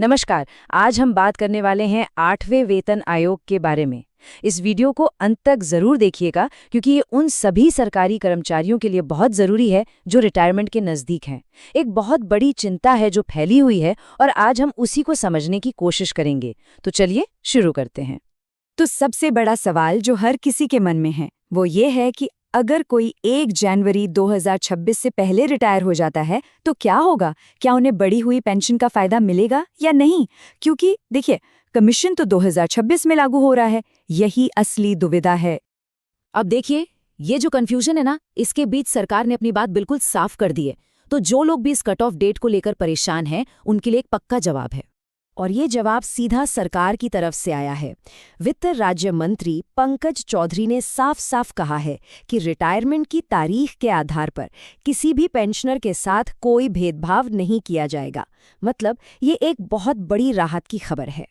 नमस्कार। आज हम बात करने वाले हैं 8वें वेतन आयोग के बारे में। इस वीडियो को अंत तक जरूर देखिएगा क्योंकि ये उन सभी सरकारी कर्मचारियों के लिए बहुत जरूरी है जो रिटायरमेंट के नजदीक हैं। एक बहुत बड़ी चिंता है जो फैली हुई है और आज हम उसी को समझने की कोशिश करेंगे। तो चलिए शुरू करते हैं। तो सबसे बड़ा सवाल जो हर किसी के मन में है वो ये है कि अगर कोई 1 जनवरी 2026 से पहले रिटायर हो जाता है तो क्या होगा? क्या उन्हें बढ़ी हुई पेंशन का फायदा मिलेगा या नहीं? क्योंकि देखिए, कमीशन तो 2026 में लागू हो रहा है। यही असली दुविधा है। अब देखिए, ये जो कंफ्यूजन है ना, इसके बीच सरकार ने अपनी बात बिल्कुल साफ कर दी है। तो जो लोग भी इस कट ऑफ डेट को लेकर परेशान हैं, उनके लिए एक पक्का जवाब है। और ये जवाब सीधा सरकार की तरफ से आया है। वित्त राज्य मंत्री पंकज चौधरी ने साफ साफ कहा है कि रिटायरमेंट की तारीख के आधार पर किसी भी पेंशनर के साथ कोई भेदभाव नहीं किया जाएगा। मतलब ये एक बहुत बड़ी राहत की खबर है।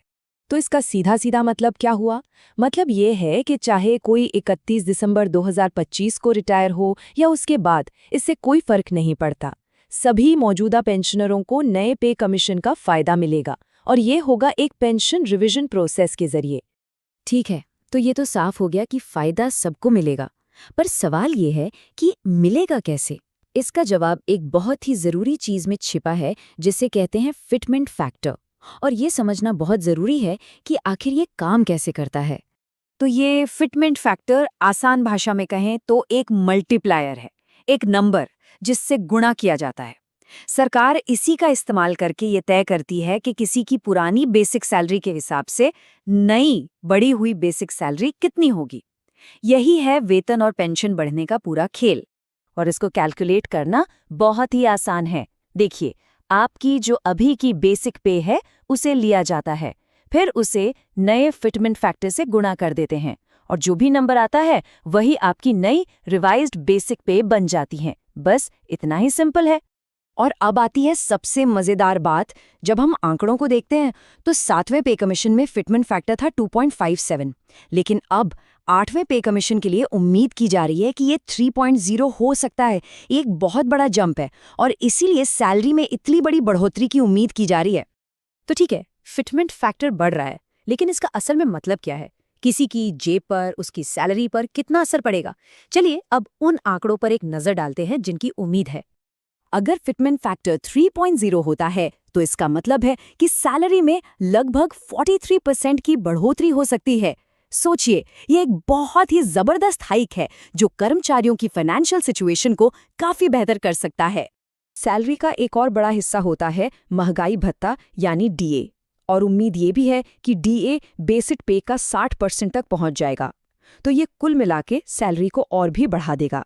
तो इसका सीधा सीधा मतलब क्या हुआ? मतलब ये है कि चाहे कोई 31 दिसंबर 2025 को रिटायर हो या उसके बाद, इससे कोई फर्क नहीं पड़ता। सभी मौजूदा पेंशनरों को नए पे कमीशन का फायदा मिलेगा और ये होगा एक पेंशन रिवीजन प्रोसेस के जरिए। ठीक है, तो ये तो साफ हो गया कि फायदा सबको मिलेगा। पर सवाल ये है कि मिलेगा कैसे? इसका जवाब एक बहुत ही जरूरी चीज में छिपा है जिसे कहते हैं फिटमेंट फैक्टर। और ये समझना बहुत जरूरी है कि आखिर ये काम कैसे करता है। तो ये फिटमेंट फैक्टर आसान भाषा में कहें तो एक मल्टीप्लायर है, एक नंबर जिससे गुणा किया जाता है। सरकार इसी का इस्तेमाल करके ये तय करती है कि किसी की पुरानी बेसिक सैलरी के हिसाब से नई बढ़ी हुई बेसिक सैलरी कितनी होगी। यही है वेतन और पेंशन बढ़ने का पूरा खेल। और इसको कैलकुलेट करना बहुत ही आसान है। देखिए, आपकी जो अभी की बेसिक पे है उसे लिया जाता है, फिर उसे नए फिटमेंट फैक्टर से गुणा कर देते हैं और जो भी नंबर आता है वही आपकी नई रिवाइज्ड बेसिक पे बन जाती है। बस इतना ही सिंपल है। और अब आती है सबसे मजेदार बात। जब हम आंकड़ों को देखते हैं तो 7वें पे कमीशन में फिटमेंट फैक्टर था 2.57, लेकिन अब 8वें पे कमीशन के लिए उम्मीद की जा रही है कि ये 3.0 हो सकता है। एक बहुत बड़ा जंप है और इसीलिए सैलरी में इतनी बड़ी बढ़ोतरी की उम्मीद की जा रही है। तो ठीक है, फिटमेंट फैक्टर बढ़ रहा है, लेकिन इसका असल में मतलब क्या है? किसी की जेब पर, उसकी सैलरी पर कितना असर पड़ेगा? चलिए अब उन आंकड़ों पर एक नजर डालते हैं जिनकी उम्मीद है। अगर फिटमेंट फैक्टर 3.0 होता है तो इसका मतलब है कि सैलरी में लगभग 43% की बढ़ोतरी हो सकती है। सोचिए, ये एक बहुत ही जबरदस्त हाइक है जो कर्मचारियों की फाइनेंशियल सिचुएशन को काफी बेहतर कर सकता है। सैलरी का एक और बड़ा हिस्सा होता है महंगाई भत्ता यानी डीए, और उम्मीद ये भी है कि डीए बेसिक पे का 60% तक पहुंच जाएगा। तो ये कुल मिला के सैलरी को और भी बढ़ा देगा।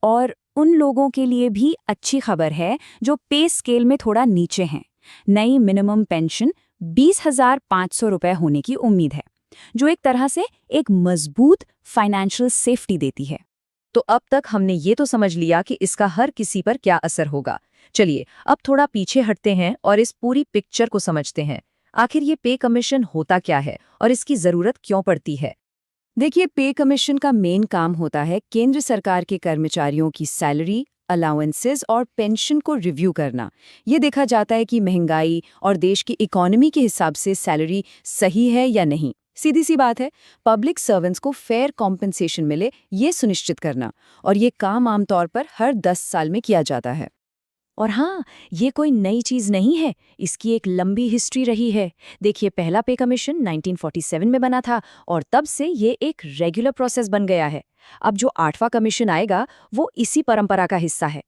और उन लोगों के लिए भी अच्छी खबर है जो पे स्केल में थोड़ा नीचे हैं। नई मिनिमम पेंशन 20,500 रुपए होने की उम्मीद है, जो एक तरह से एक मजबूत फाइनेंशियल सेफ्टी देती है। तो अब तक हमने ये तो समझ लिया कि इसका हर किसी पर क्या असर होगा। चलिए अब थोड़ा पीछे हटते हैं और इस पूरी पिक्चर को समझते हैं। आखिर ये पे कमीशन होता क्या है और इसकी जरूरत क्यों पड़ती है? देखिए, पे कमीशन का मेन काम होता है केंद्र सरकार के कर्मचारियों की सैलरी, अलाउंसेस और पेंशन को रिव्यू करना। ये देखा जाता है कि महंगाई और देश की इकोनॉमी के हिसाब से सैलरी सही है या नहीं। सीधी सी बात है, पब्लिक सर्वेंट्स को फेयर कॉम्पेंसेशन मिले ये सुनिश्चित करना, और ये काम आमतौर पर हर 10 साल में किया जाता है। और हाँ, ये कोई नई चीज नहीं है, इसकी एक लंबी हिस्ट्री रही है। देखिए, पहला पे कमीशन 1947 में बना था और तब से ये एक रेगुलर प्रोसेस बन गया है। अब जो 8वां कमीशन आएगा वो इसी परंपरा का हिस्सा है।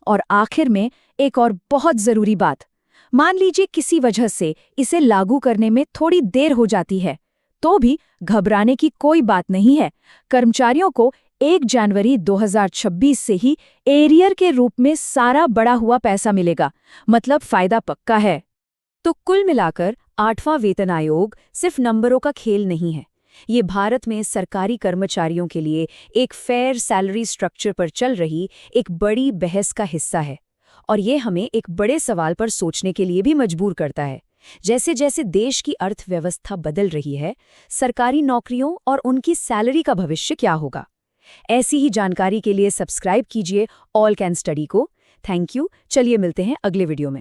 और आखिर में एक और बहुत जरूरी बात, मान लीजिए किसी वजह से इसे लागू करने में थोड़ी देर हो जाती है, तो भी घबराने की कोई बात नहीं है। कर्मचारियों को 1 जनवरी 2026 से ही एरियर के रूप में सारा बढ़ा हुआ पैसा मिलेगा। मतलब फायदा पक्का है। तो कुल मिलाकर 8वां वेतन आयोग सिर्फ नंबरों का खेल नहीं है। ये भारत में सरकारी कर्मचारियों के लिए एक फेयर सैलरी स्ट्रक्चर पर चल रही एक बड़ी बहस का हिस्सा है। और ये हमें एक बड़े सवाल पर सोचने के लिए भी मजबूर करता है। जैसे जैसे देश की अर्थव्यवस्था बदल रही है, सरकारी नौकरियों और उनकी सैलरी का भविष्य क्या होगा? ऐसी ही जानकारी के लिए सब्सक्राइब कीजिए ऑल कैन स्टडी को। Thank you. चलिए मिलते हैं अगले वीडियो में।